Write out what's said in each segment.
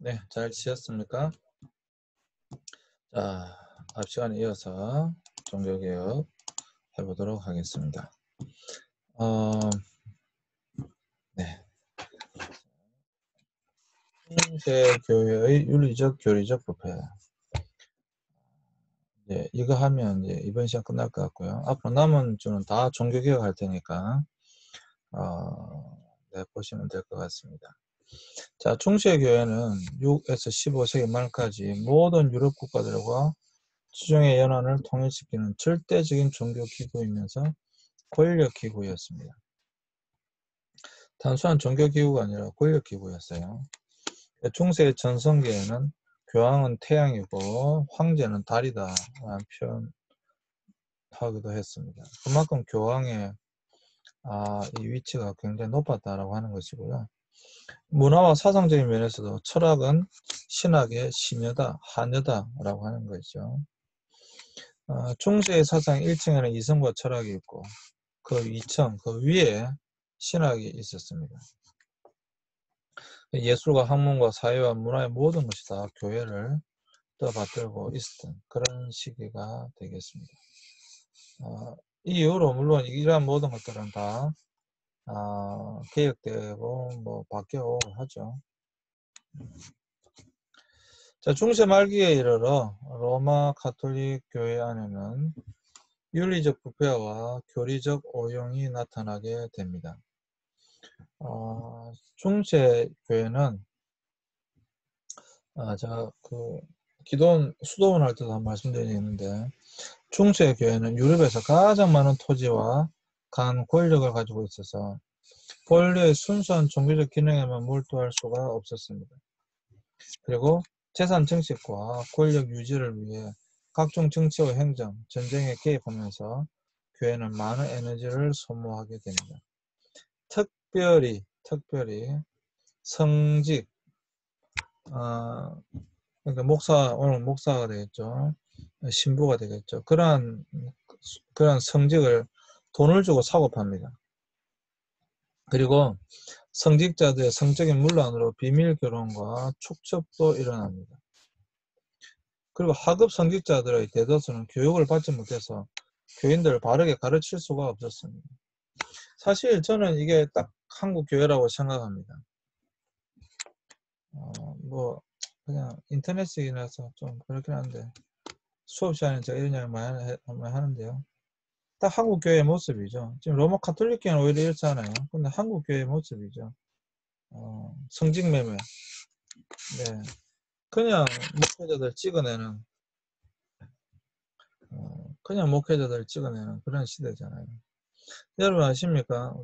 네, 잘 지냈습니까? 자, 앞 시간에 이어서 종교개혁 해보도록 하겠습니다. 네. 중세교회의 윤리적, 교리적 부패. 이제 이거 하면 이제 이번 시간 끝날 것 같고요. 앞으로 남은 주는 다 종교개혁 할 테니까, 네, 보시면 될 것 같습니다. 자, 중세교회는 6에서 15세기 말까지 모든 유럽 국가들과 지중해 연안을 통일시키는 절대적인 종교기구이면서 권력기구였습니다. 단순한 종교기구가 아니라 권력기구였어요. 중세의 전성기에는 교황은 태양이고 황제는 달이다 라는 표현하기도 했습니다. 그만큼 교황의 이 위치가 굉장히 높았다라고 하는 것이고요. 문화와 사상적인 면에서도 철학은 신학의 신여다, 한여다라고 하는 거죠. 중세의 사상 1층에는 이성과 철학이 있고 그 2층, 그 위에 신학이 있었습니다. 예술과 학문과 사회와 문화의 모든 것이 다 교회를 떠받들고 있었던 그런 시기가 되겠습니다. 이후로 물론 이러한 모든 것들은 다 개혁되고 뭐 바뀌어 하죠. 자, 중세 말기에 이르러 로마 가톨릭 교회 안에는 윤리적 부패와 교리적 오용이 나타나게 됩니다. 중세 교회는 제가 기도원, 수도원 할 때도 한 말씀드린 게 있는데 중세 교회는 유럽에서 가장 많은 토지와 간 권력을 가지고 있어서 본래의 순수한 종교적 기능에만 몰두할 수가 없었습니다. 그리고 재산 증식과 권력 유지를 위해 각종 정치와 행정, 전쟁에 개입하면서 교회는 많은 에너지를 소모하게 됩니다. 특별히 성직, 그러니까 오늘 목사가 되겠죠. 신부가 되겠죠. 그러한 성직을 돈을 주고 사고 팝니다. 그리고 성직자들의 성적인 문란으로 비밀 결혼과 축첩도 일어납니다. 그리고 하급 성직자들의 대다수는 교육을 받지 못해서 교인들을 바르게 가르칠 수가 없었습니다. 사실 저는 이게 딱 한국 교회라고 생각합니다. 뭐 그냥 인터넷이라서 좀 그렇긴 한데 수업 시간에 제가 이런 이야기 많이 하는데요. 딱 한국 교회의 모습이죠. 지금 로마 가톨릭 교회는 오히려 이렇지 않아요. 근데 한국 교회의 모습이죠. 성직매매. 네. 그냥 목회자들 찍어내는 그런 시대잖아요. 여러분 아십니까?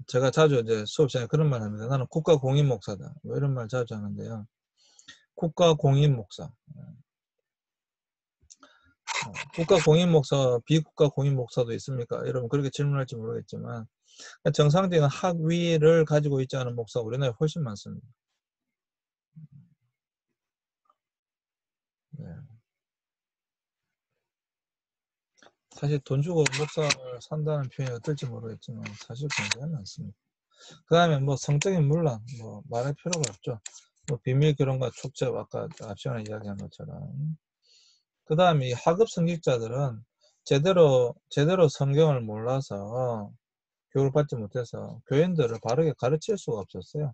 제가 자주 이제 수업 시간에 그런 말 합니다. 나는 국가 공인 목사다. 뭐 이런 말 자주 하는데요. 국가 공인 목사. 국가 공인 목사, 비국가 공인 목사도 있습니까? 여러분 그렇게 질문할지 모르겠지만 정상적인 학위를 가지고 있지 않은 목사가 우리나라에 훨씬 많습니다. 네. 사실 돈 주고 목사를 산다는 표현이 어떨지 모르겠지만 사실 굉장히 많습니다. 그 다음에 뭐 성적인 문란, 뭐 말할 필요가 없죠. 뭐 비밀 결혼과 촉첩, 아까 앞 시간에 이야기한 것처럼. 그 다음에 이 하급 성직자들은 제대로 성경을 몰라서 교육을 받지 못해서 교인들을 바르게 가르칠 수가 없었어요.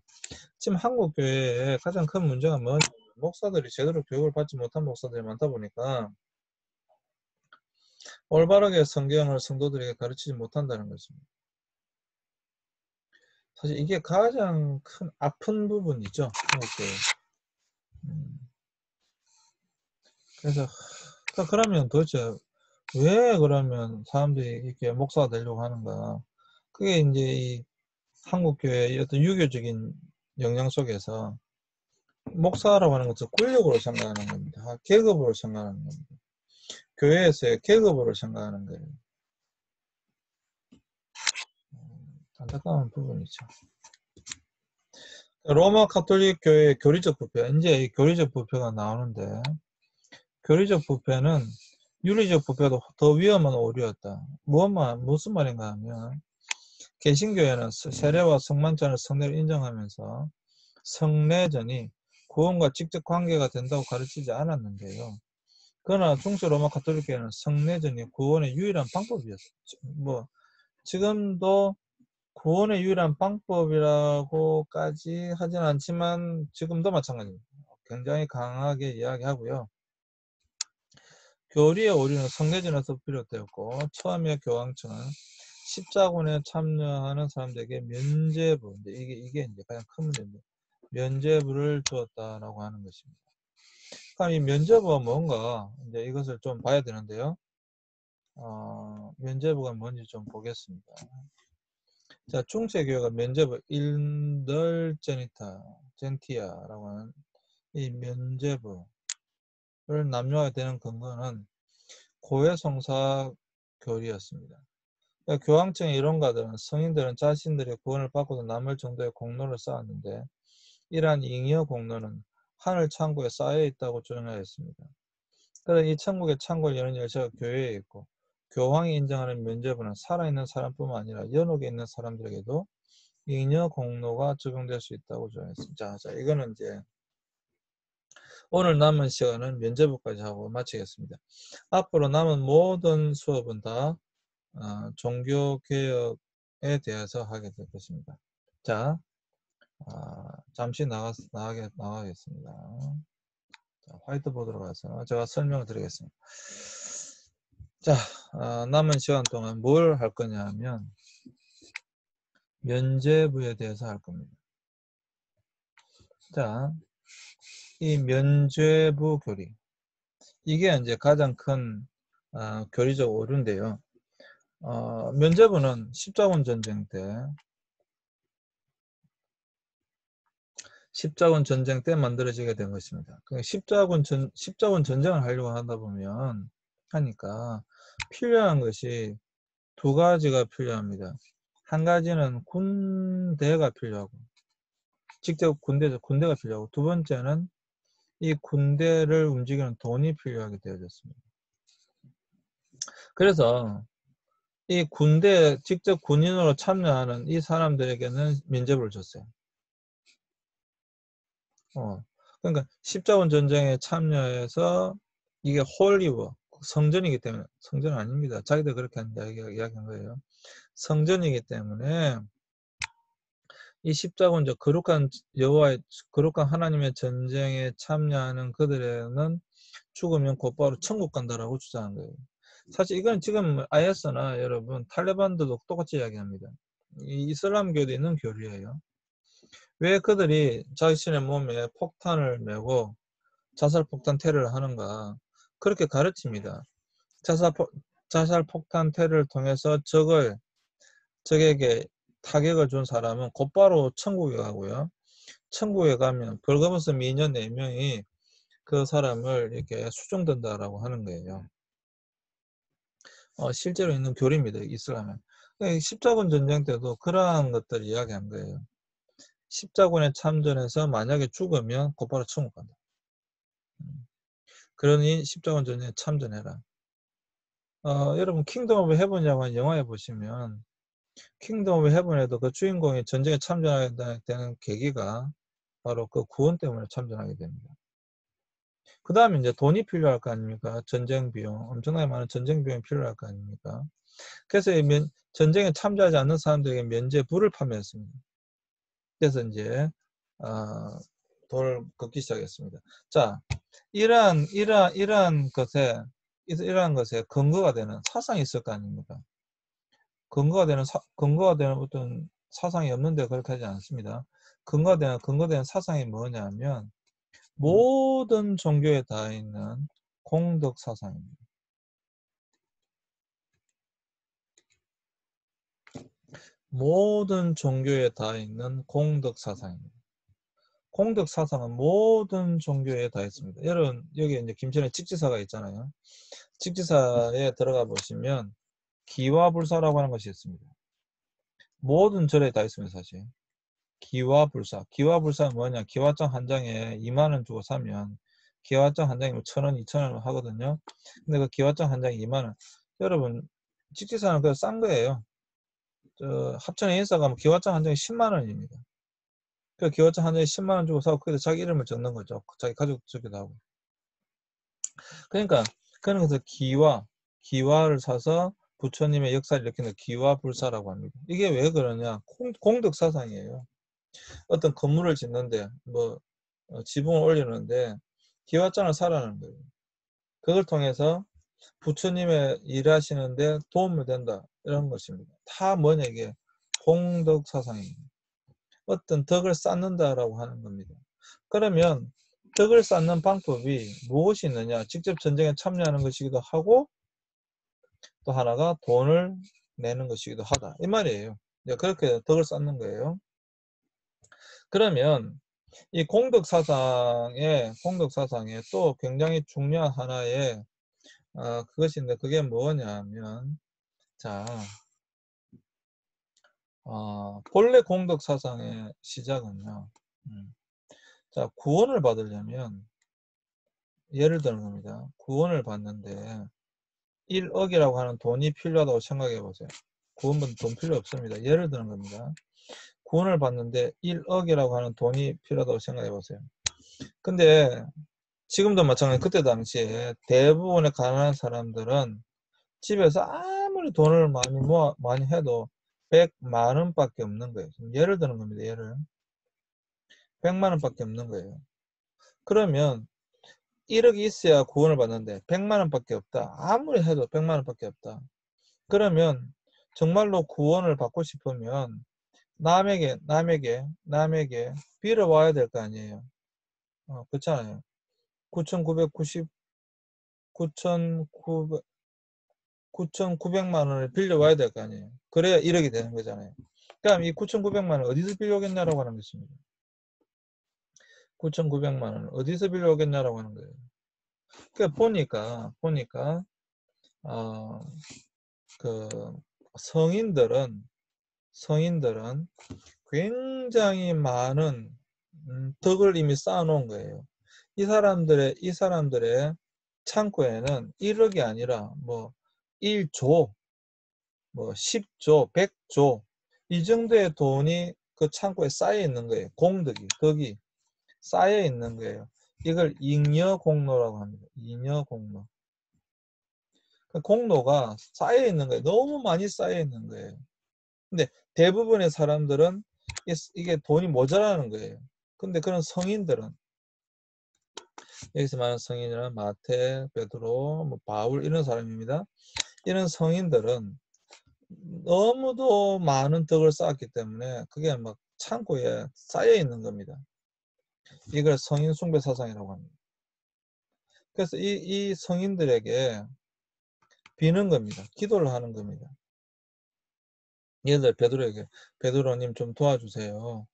지금 한국 교회의 가장 큰 문제가 뭐냐면 목사들이 제대로 교육을 받지 못한 목사들이 많다 보니까 올바르게 성경을 성도들에게 가르치지 못한다는 것입니다. 사실 이게 가장 큰 아픈 부분이죠. 한국 교회. 그래서 그러면 도대체 왜 그러면 사람들이 이렇게 목사가 되려고 하는가? 그게 이제 이 한국 교회의 어떤 유교적인 영향 속에서 목사라고 하는 것은 권력으로 생각하는 겁니다. 계급으로 생각하는 겁니다. 교회에서의 계급으로 생각하는 거예요. 안타까운 부분이죠. 로마 가톨릭 교회의 교리적 부패, 이제 이 교리적 부패가 나오는데 교리적 부패는 윤리적 부패도 더 위험한 오류였다. 무슨 말인가 하면 개신교회는 세례와 성만찬을 성례를 인정하면서 성례전이 구원과 직접 관계가 된다고 가르치지 않았는데요. 그러나 중세 로마 가톨릭교회는 성례전이 구원의 유일한 방법이었어요. 뭐 지금도 구원의 유일한 방법이라고까지 하진 않지만 지금도 마찬가지입니다. 굉장히 강하게 이야기하고요. 교리의 오류는 성례전에서 비롯되었고 처음에 교황청은 십자군에 참여하는 사람들에게 면죄부, 이게 이제 가장 큰 문제입니다. 면죄부를 주었다라고 하는 것입니다. 그럼 이 면죄부가 뭔가 이제 이것을 좀 봐야 되는데요. 면죄부가 뭔지 좀 보겠습니다. 자, 중세교회가 면죄부 인덜제니타 젠티아라고 하는 이 면죄부를 남용하게 되는 근거는 고해성사 교리였습니다. 그러니까 교황청의 이론가들은 성인들은 자신들의 구원을 받고도 남을 정도의 공로를 쌓았는데 이러한 잉여 공로는 하늘 창고에 쌓여 있다고 주장하였습니다. 그래서 이 천국의 창고를 여는 열쇠가 교회에 있고 교황이 인정하는 면죄부는 살아있는 사람뿐만 아니라 연옥에 있는 사람들에게도 잉여 공로가 적용될 수 있다고 주장했습니다. 자, 이거는 이제 오늘 남은 시간은 면죄부까지 하고 마치겠습니다. 앞으로 남은 모든 수업은 다 종교개혁에 대해서 하게 될 것입니다. 자, 잠시 나가겠습니다. 자, 화이트보드로 가서 제가 설명을 드리겠습니다. 자, 남은 시간 동안 뭘 할 거냐 하면 면죄부에 대해서 할 겁니다. 자, 이 면죄부 교리, 이게 이제 가장 큰 교리적 오류인데요. 면죄부는 십자군 전쟁 때 만들어지게 된 것입니다. 십자군 전쟁을 하려고 하니까 필요한 것이 두 가지가 필요합니다. 한 가지는 군대가 필요하고, 직접 군대가 필요하고, 두 번째는 이 군대를 움직이는 돈이 필요하게 되어졌습니다. 그래서 이 군대에 직접 군인으로 참여하는 이 사람들에게는 면죄부를 줬어요. 그러니까 십자군 전쟁에 참여해서 이게 홀리워, 성전이기 때문에, 성전은 아닙니다. 자기들 그렇게 이야기한 거예요. 성전이기 때문에 이 십자군 거룩한 여호와의 거룩한 하나님의 전쟁에 참여하는 그들에는 죽으면 곧바로 천국 간다라고 주장한 거예요. 사실 이건 지금 IS나 여러분 탈레반들도 똑같이 이야기합니다. 이 이슬람교도 있는 교리예요. 왜 그들이 자신의 몸에 폭탄을 메고 자살폭탄 테러를 하는가? 그렇게 가르칩니다. 자살폭탄 테러를 통해서 적에게 타격을 준 사람은 곧바로 천국에 가고요. 천국에 가면 벌거벗은 미녀 4명이 그 사람을 이렇게 수종된다라고 하는 거예요. 실제로 있는 교리입니다. 이슬람은. 십자군 전쟁 때도 그러한 것들을 이야기한 거예요. 십자군에 참전해서 만약에 죽으면 곧바로 천국 간다. 그러니 십자군 전쟁에 참전해라. 여러분 킹덤 오브 헤븐이라고 하는 영화에 보시면 킹덤 오브 헤븐에도 그 주인공이 전쟁에 참전하게 되는 계기가 바로 그 구원 때문에 참전하게 됩니다. 그 다음에 이제 돈이 필요할 거 아닙니까? 전쟁 비용, 엄청나게 많은 전쟁 비용이 필요할 거 아닙니까? 그래서 전쟁에 참여하지 않는 사람들에게 면죄부를 판매했습니다. 그래서 이제 돈을 걷기 시작했습니다. 자, 이러한 것에 근거가 되는 사상이 있을 거 아닙니까? 근거가 되는 어떤 사상이 없는데 그렇게 하지 않습니다. 근거되는 사상이 뭐냐면 모든 종교에 다 있는 공덕 사상입니다. 모든 종교에 다 있는 공덕 사상입니다. 공덕 사상은 모든 종교에 다 있습니다. 여러분 여기 이제 김천에 직지사가 있잖아요. 직지사에 들어가 보시면 기와불사라고 하는 것이 있습니다. 모든 절에 다 있습니다. 사실 기와불사는 뭐냐? 기와장 한 장에 2만 원 주고 사면 기와장 한 장이면 1,000원, 2,000원 하거든요. 근데 그 기와장 한 장에 2만 원. 여러분 직지사는 그냥 싼 거예요. 합천에 인사 가면 기와장 한 장에 10만 원입니다. 그 기와장 한 장에 10만 원 주고 사고 거기다 자기 이름을 적는 거죠. 자기 가족 적기도 하고. 그러니까 그런 것을 기와를 사서 부처님의 역사를 일으키는 기와불사라고 합니다. 이게 왜 그러냐? 공덕사상이에요. 어떤 건물을 짓는데 뭐 지붕을 올리는데 기와장을 사라는 거예요. 그걸 통해서 부처님의 일하시는데 도움이 된다. 이런 것입니다. 다 뭐냐 이게 공덕사상입니다. 어떤 덕을 쌓는다라고 하는 겁니다. 그러면 덕을 쌓는 방법이 무엇이 있느냐? 직접 전쟁에 참여하는 것이기도 하고 또 하나가 돈을 내는 것이기도 하다. 이 말이에요. 그렇게 덕을 쌓는 거예요. 그러면 이 공덕사상에 또 굉장히 중요한 하나의 그것인데 그게 뭐냐면 자 본래 공덕사상의 시작은요. 자 구원을 받으려면 예를 드는 겁니다. 구원을 받는데 1억이라고 하는 돈이 필요하다고 생각해 보세요. 구원받는 돈 필요 없습니다. 예를 드는 겁니다. 구원을 받는데 1억이라고 하는 돈이 필요하다고 생각해 보세요. 근데 지금도 마찬가지 그때 당시에 대부분의 가난한 사람들은 집에서 아무리 돈을 많이 해도 100만 원밖에 없는 거예요. 예를 드는 겁니다. 예를 100만 원밖에 없는 거예요. 그러면 1억이 있어야 구원을 받는데 100만 원밖에 없다. 아무리 해도 100만 원밖에 없다. 그러면 정말로 구원을 받고 싶으면 남에게 빌어와야 될 거 아니에요. 그렇잖아요. 9,990 9,900만 원을 빌려와야 될 거 아니에요. 그래야 1억이 되는 거잖아요. 그럼 이 9,900만 원 어디서 빌려오겠냐라고 하는 것입니다. 9,900만 원 어디서 빌려오겠냐라고 하는 거예요. 그러니까 보니까 그 성인들은 굉장히 많은 덕을 이미 쌓아놓은 거예요. 이 사람들의 창고에는 1억이 아니라 뭐 1조, 뭐 10조, 100조 이 정도의 돈이 그 창고에 쌓여 있는 거예요. 덕이 쌓여 있는 거예요. 이걸 잉여공로라고 합니다. 잉여공로. 공로가 쌓여 있는 거예요. 너무 많이 쌓여 있는 거예요. 근데 대부분의 사람들은 이게 돈이 모자라는 거예요. 근데 그런 성인들은 여기서 말하는 성인이란 마태, 베드로, 뭐 바울 이런 사람입니다. 이런 성인들은 너무도 많은 덕을 쌓았기 때문에 그게 막 창고에 쌓여 있는 겁니다. 이걸 성인 숭배 사상이라고 합니다. 그래서 이 성인들에게 비는 겁니다. 기도를 하는 겁니다. 예를 들어 베드로에게 베드로님 좀 도와주세요.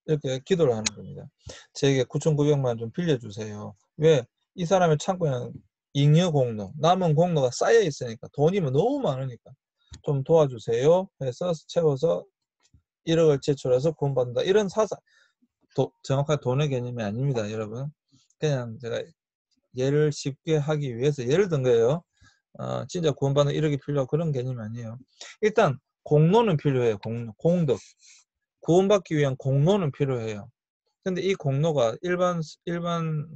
이렇게 기도를 하는 겁니다. 제게 9,900만 원 좀 빌려주세요. 왜? 이 사람의 창고에는 잉여 공로, 남은 공로가 쌓여 있으니까 돈이 너무 많으니까 좀 도와주세요 해서 채워서 1억을 제출해서 구원받는다. 이런 사상, 정확한 돈의 개념이 아닙니다. 여러분. 그냥 제가 예를 쉽게 하기 위해서 예를 든 거예요. 진짜 구원받는 1억이 필요하고 그런 개념이 아니에요. 일단 공로는 필요해요. 공덕. 구원받기 위한 공로는 필요해요. 근데 이 공로가 일반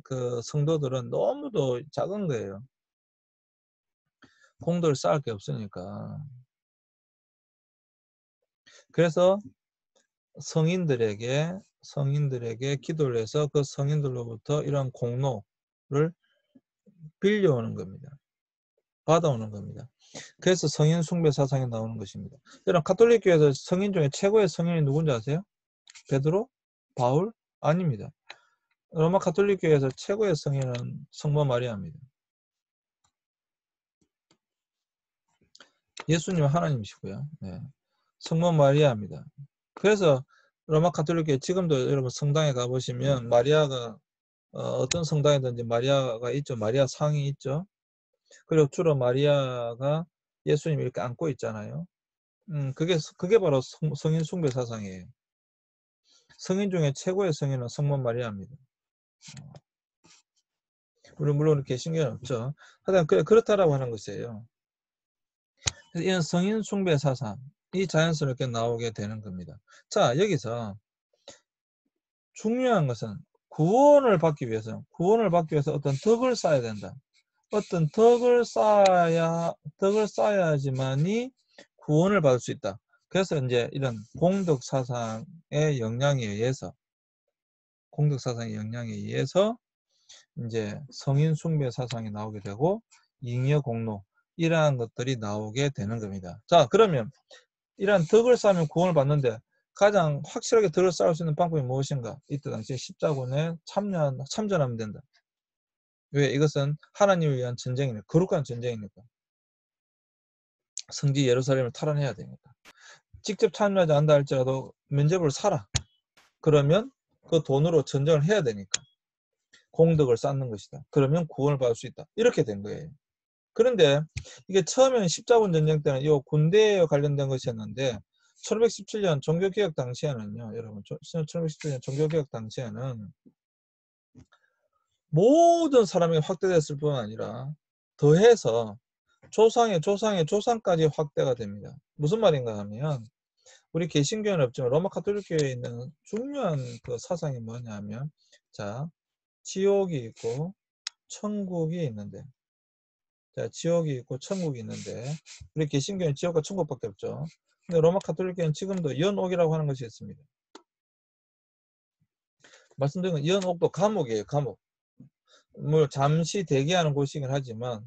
그 성도들은 너무도 작은 거예요. 공덕을 쌓을 게 없으니까. 그래서 성인들에게 기도를 해서 그 성인들로부터 이런 공로를 빌려오는 겁니다. 받아오는 겁니다. 그래서 성인 숭배 사상이 나오는 것입니다. 여러분 가톨릭 교회에서 성인 중에 최고의 성인이 누군지 아세요? 베드로? 바울? 아닙니다. 로마 가톨릭 교회에서 최고의 성인은 성모 마리아입니다. 예수님은 하나님이시고요. 네. 성모 마리아입니다. 그래서 로마 가톨릭 교회 지금도 여러분 성당에 가보시면 마리아가 어떤 성당이든지 마리아가 있죠. 마리아 상이 있죠. 그리고 주로 마리아가 예수님을 이렇게 안고 있잖아요. 그게 바로 성인 숭배 사상이에요. 성인 중에 최고의 성인은 성모 마리아입니다. 물론 이렇게 신경은 없죠. 하여튼 그렇다라고 하는 것이에요. 그래서 이런 성인 숭배 사상이 자연스럽게 나오게 되는 겁니다. 자, 여기서 중요한 것은 구원을 받기 위해서 어떤 덕을 쌓아야 된다. 어떤 덕을 쌓아야지만이 구원을 받을 수 있다. 그래서 이제 이런 공덕 사상의 영향에 의해서 이제 성인 숭배 사상이 나오게 되고 잉여 공로 이러한 것들이 나오게 되는 겁니다. 자, 그러면 이러한 덕을 쌓으면 구원을 받는데 가장 확실하게 덕을 쌓을 수 있는 방법이 무엇인가? 이때 당시에 십자군에 참전하면 된다. 왜? 이것은 하나님을 위한 전쟁이니까, 거룩한 전쟁이니까. 성지 예루살렘을 탈환해야 되니까. 직접 참여하지 않는다 할지라도 면죄부를 사라. 그러면 그 돈으로 전쟁을 해야 되니까. 공덕을 쌓는 것이다. 그러면 구원을 받을 수 있다. 이렇게 된 거예요. 그런데 이게 처음에는 십자군 전쟁 때는 이 군대에 관련된 것이었는데 1517년 종교개혁 당시에는요. 여러분 1517년 종교개혁 당시에는 모든 사람이 확대됐을 뿐 아니라 더해서 조상까지 확대가 됩니다. 무슨 말인가 하면 우리 개신교는 없지만 로마 가톨릭교회에 있는 중요한 그 사상이 뭐냐면 자 지옥이 있고 천국이 있는데 지옥이 있고 천국이 있는데 우리 개신교는 지옥과 천국밖에 없죠. 근데 로마 가톨릭교는 지금도 연옥이라고 하는 것이 있습니다. 말씀드린 건 연옥도 감옥이에요. 감옥. 뭐 잠시 대기하는 곳이긴 하지만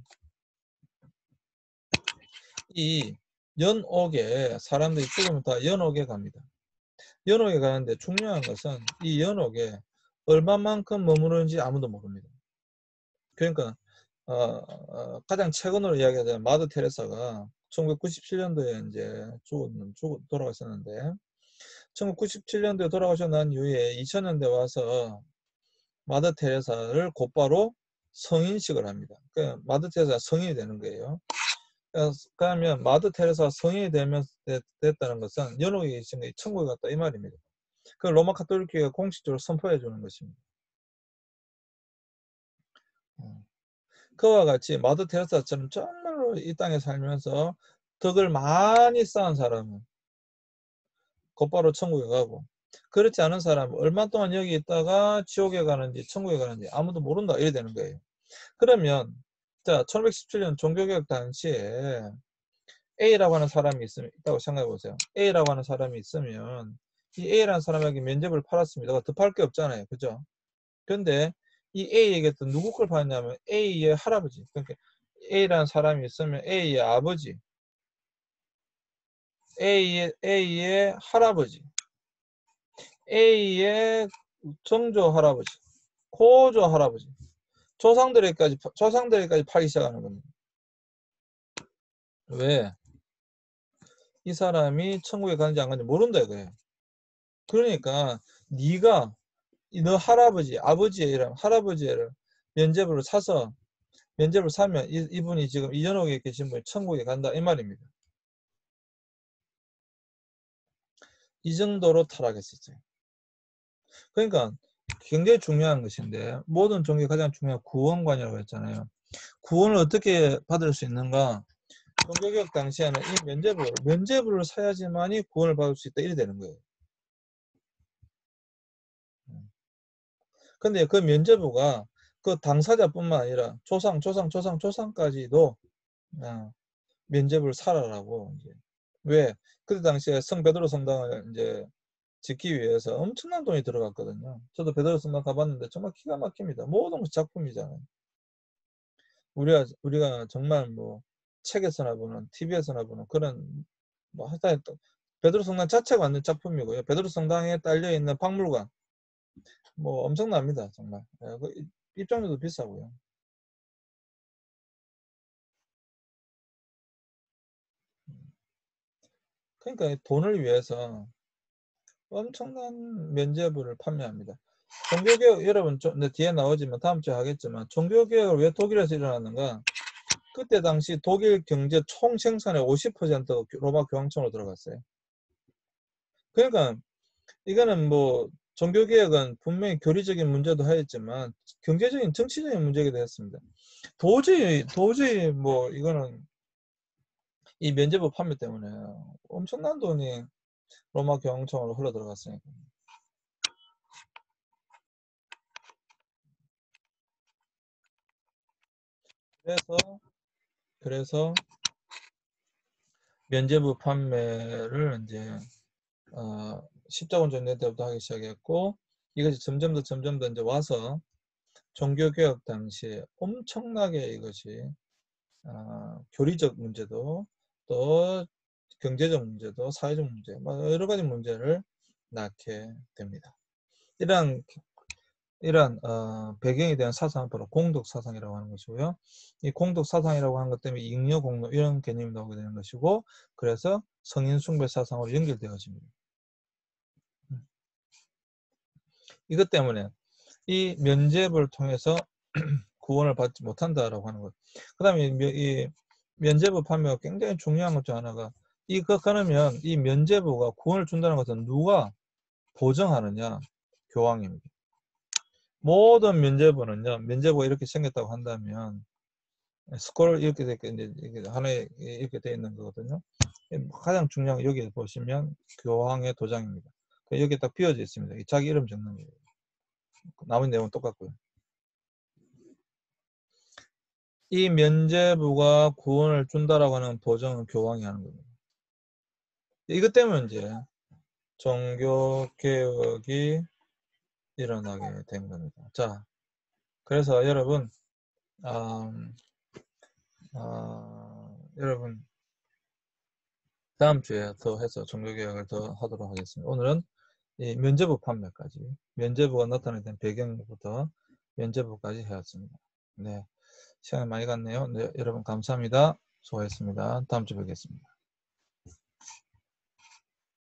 이 연옥에 사람들이 죽으면 다 연옥에 갑니다. 연옥에 가는데 중요한 것은 이 연옥에 얼마만큼 머무르는지 아무도 모릅니다. 그러니까 가장 최근으로 이야기하자면 마더 테레사가 1997년도에 이제 돌아가셨는데 1997년도에 돌아가셔 난 이후에 2000년대 와서 마더 테레사를 곧바로 성인식을 합니다. 그러니까 마더 테레사가 성인이 되는 거예요. 그러면 마더 테레사가 성인이 됐다는 것은 연옥에 계신 게 천국에 갔다 이 말입니다. 그 로마 가톨릭교회가 공식적으로 선포해 주는 것입니다. 그와 같이 마더 테레사처럼 정말로 이 땅에 살면서 덕을 많이 쌓은 사람은 곧바로 천국에 가고 그렇지 않은 사람은 얼마 동안 여기 있다가 지옥에 가는지 천국에 가는지 아무도 모른다 이래 되는 거예요. 그러면 자 1517년 종교개혁 당시에 A라고 하는 사람이 있다고 생각해 보세요. A라고 하는 사람이 있으면 이 A라는 사람에게 면접을 팔았습니다. 더 팔 게 없잖아요. 그죠? 그런데 이 A에게 또 누구 걸 받냐면 A의 할아버지. 그러니까 A라는 사람이 있으면 A의 아버지, A의 할아버지, A의 정조 할아버지, 고조 할아버지, 조상들에게까지 팔기 시작하는 겁니다. 왜? 이 사람이 천국에 가는지 안 가는지 모른다 이거예요. 그러니까 네가 너 할아버지, 아버지의 이름, 할아버지의 이름 면죄부를 사서 면죄부를 사면 이분이 지금 이전옥에 계신 분이 천국에 간다 이 말입니다. 이 정도로 타락했었어요. 그러니까 굉장히 중요한 것인데 모든 종교의 가장 중요한 구원관이라고 했잖아요. 구원을 어떻게 받을 수 있는가? 종교개혁 당시에는 이 면죄부를 사야지만이 구원을 받을 수 있다 이래 되는 거예요. 근데 그 면죄부가 그 당사자뿐만 아니라 조상까지도 면죄부를 사라라고 이제 왜 그때 당시에 성 베드로 성당을 이제 짓기 위해서 엄청난 돈이 들어갔거든요. 저도 베드로 성당 가봤는데 정말 기가 막힙니다. 모든 것이 작품이잖아요. 우리가 정말 뭐 책에서나 보는 TV에서나 보는 그런 뭐 하여튼 베드로 성당 자체가 완전 작품이고요. 베드로 성당에 딸려 있는 박물관 뭐 엄청납니다 정말. 그 입장료도 비싸고요. 그러니까 돈을 위해서 엄청난 면죄부를 판매합니다. 종교개혁 여러분 뒤에 나오지만 다음 주에 하겠지만 종교개혁을 왜 독일에서 일어났는가? 그때 당시 독일 경제 총 생산의 50%가 로마 교황청으로 들어갔어요. 그러니까 이거는 뭐 종교개혁은 분명히 교리적인 문제도 하였지만 경제적인 정치적인 문제가 되었습니다. 도저히 뭐 이거는 이 면죄부 판매 때문에 엄청난 돈이 로마 교황청으로 흘러 들어갔으니까. 그래서 면제부 판매를 이제 십자군전 때부터 하기 시작했고, 이것이 점점 더 이제 와서 종교개혁 당시에 엄청나게 이것이 교리적 문제도 또 경제적 문제도 사회적 문제, 뭐 여러 가지 문제를 낳게 됩니다. 이러한 배경에 대한 사상을 바로 공덕 사상이라고 하는 것이고요. 이 공덕 사상이라고 하는 것 때문에 잉여 공덕 이런 개념이 나오게 되는 것이고, 그래서 성인 숭배 사상으로 연결되어집니다. 이것 때문에 이 면죄부를 통해서 구원을 받지 못한다라고 하는 것. 그 다음에 이 면죄부 판매가 굉장히 중요한 것 중 하나가, 그러면 이 면죄부가 구원을 준다는 것은 누가 보증하느냐? 교황입니다. 모든 면죄부는요, 면죄부가 이렇게 생겼다고 한다면 스콜 이렇게 이제 하나에 이렇게 되어 있는 거거든요. 가장 중요한 거 여기 보시면 교황의 도장입니다. 여기 딱 비어져 있습니다. 자기 이름 적는 거예요. 나머지 내용은 똑같고요. 이 면죄부가 구원을 준다라고 하는 보증은 교황이 하는 겁니다. 이것 때문에 이제 종교 개혁이 일어나게 된 겁니다. 자, 그래서 여러분, 여러분 다음 주에 더 해서 종교 개혁을 더 하도록 하겠습니다. 오늘은 이 면죄부 판매까지, 면죄부가 나타나는 배경부터 면죄부까지 해왔습니다. 네, 시간이 많이 갔네요. 네, 여러분 감사합니다. 수고하셨습니다. 다음 주에 뵙겠습니다.